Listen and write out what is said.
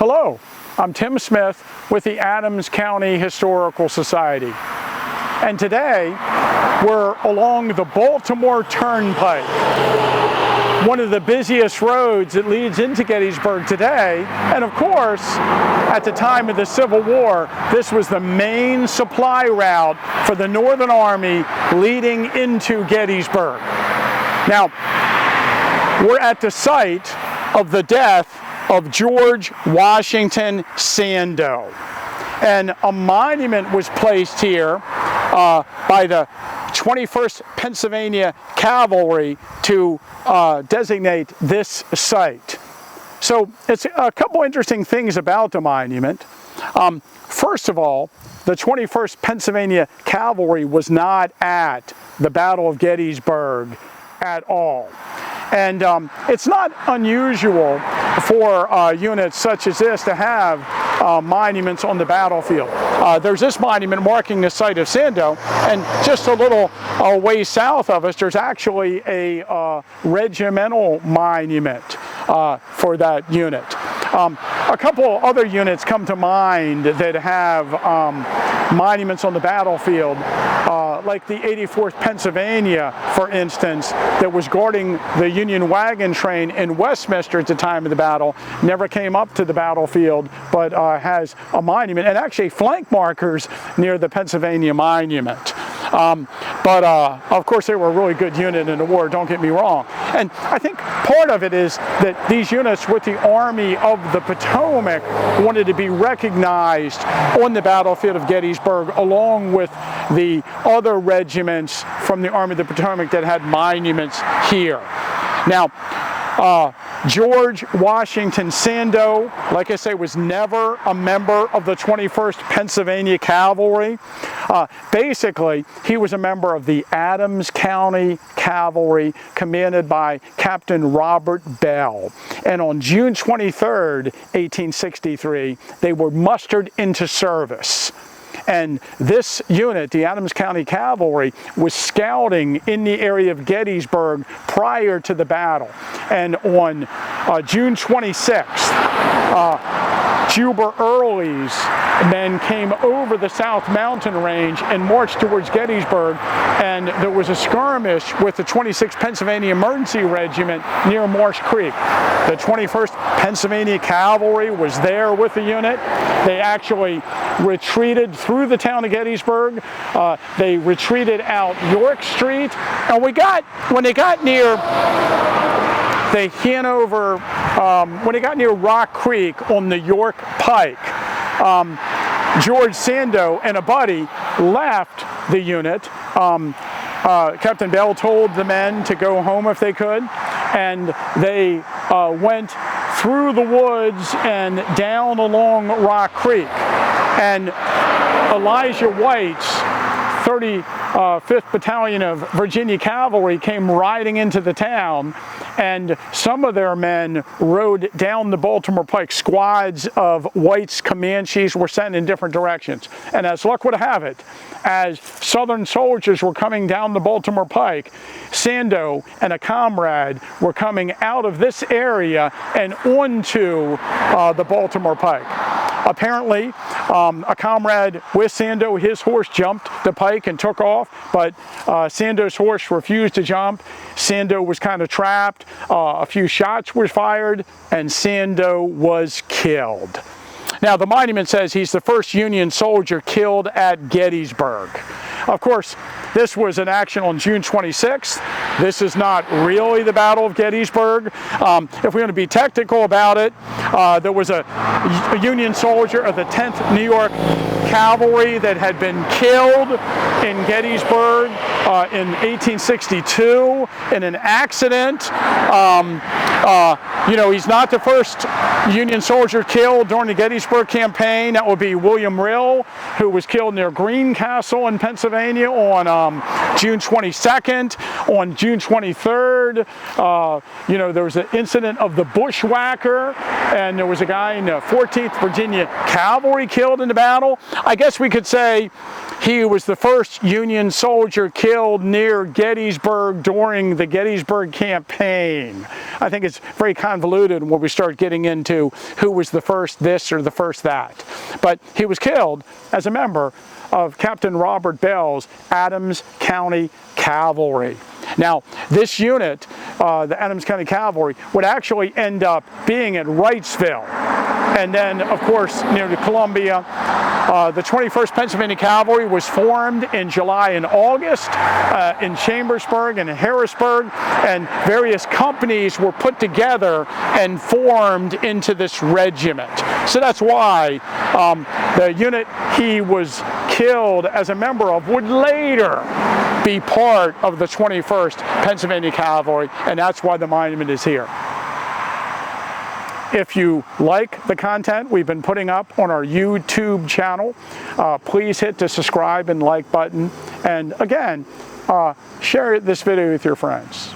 Hello, I'm Tim Smith with the Adams County Historical Society. And today, we're along the Baltimore Turnpike, one of the busiest roads that leads into Gettysburg today. And of course, at the time of the Civil War, this was the main supply route for the Northern Army leading into Gettysburg. Now, we're at the site of the death of George Washington Sandoe. And a monument was placed here by the 21st Pennsylvania Cavalry to designate this site. So it's a couple interesting things about the monument. First of all, the 21st Pennsylvania Cavalry was not at the Battle of Gettysburg at all. And it's not unusual for units such as this to have monuments on the battlefield. There's this monument marking the site of Sandoe, and just a little way south of us, there's actually a regimental monument for that unit. A couple other units come to mind that have monuments on the battlefield, like the 84th Pennsylvania, for instance, that was guarding the Union wagon train in Westminster at the time of the battle, never came up to the battlefield, but has a monument, and actually flank markers near the Pennsylvania Monument. But of course, they were a really good unit in the war, don't get me wrong. And I think part of it is that these units with the Army of the Potomac wanted to be recognized on the battlefield of Gettysburg, along with the other regiments from the Army of the Potomac that had monuments here. Now, George Washington Sandoe, like I say, was never a member of the 21st Pennsylvania Cavalry. Basically, he was a member of the Adams County Cavalry, commanded by Captain Robert Bell. And on June 23rd, 1863, they were mustered into service. And this unit, the Adams County Cavalry, was scouting in the area of Gettysburg prior to the battle. And on June 26th, Juba Early's men came over the South Mountain Range and marched towards Gettysburg, and there was a skirmish with the 26th Pennsylvania Emergency Regiment near Marsh Creek. The 21st Pennsylvania Cavalry was there with the unit. They actually retreated through the town of Gettysburg. They retreated out York Street, and when they got near the Hanover, when they got near Rock Creek on the York Pike, George Sandoe and a buddy left the unit. Captain Bell told the men to go home if they could, and they went through the woods and down along Rock Creek. And Elijah White's 35th Battalion of Virginia Cavalry came riding into the town, and some of their men rode down the Baltimore Pike. Squads of White's Comanches were sent in different directions. And as luck would have it, as Southern soldiers were coming down the Baltimore Pike, Sandoe and a comrade were coming out of this area and onto the Baltimore Pike. Apparently, a comrade with Sandoe, his horse jumped the pike and took off, but Sandoe's horse refused to jump. Sandoe was kind of trapped. A few shots were fired, and Sandoe was killed. Now, the monument says he's the first Union soldier killed at Gettysburg. Of course, this was an action on June 26th. This is not really the Battle of Gettysburg. If we're going to be technical about it, there was a Union soldier of the 10th New York Cavalry that had been killed in Gettysburg in 1862 in an accident. He's not the first Union soldier killed during the Gettysburg campaign. That would be William Rill, who was killed near Greencastle in Pennsylvania on June 22nd. On June 23rd, there was an incident of the Bushwhacker, and there was a guy in the 14th Virginia Cavalry killed in the battle. I guess we could say he was the first Union soldier killed near Gettysburg during the Gettysburg campaign. I think it's gets very convoluted when we start getting into who was the first this or the first that. But he was killed as a member of Captain Robert Bell's Adams County Cavalry. Now, this unit, the Adams County Cavalry, would actually end up being at Wrightsville. And then, of course, near Columbia, the 21st Pennsylvania Cavalry was formed in July and August in Chambersburg and Harrisburg, and various companies were put together and formed into this regiment. So that's why the unit he was killed as a member of would later be part of the 21st Pennsylvania Cavalry, and that's why the monument is here. If you like the content we've been putting up on our YouTube channel, please hit the subscribe and like button. And again, share this video with your friends.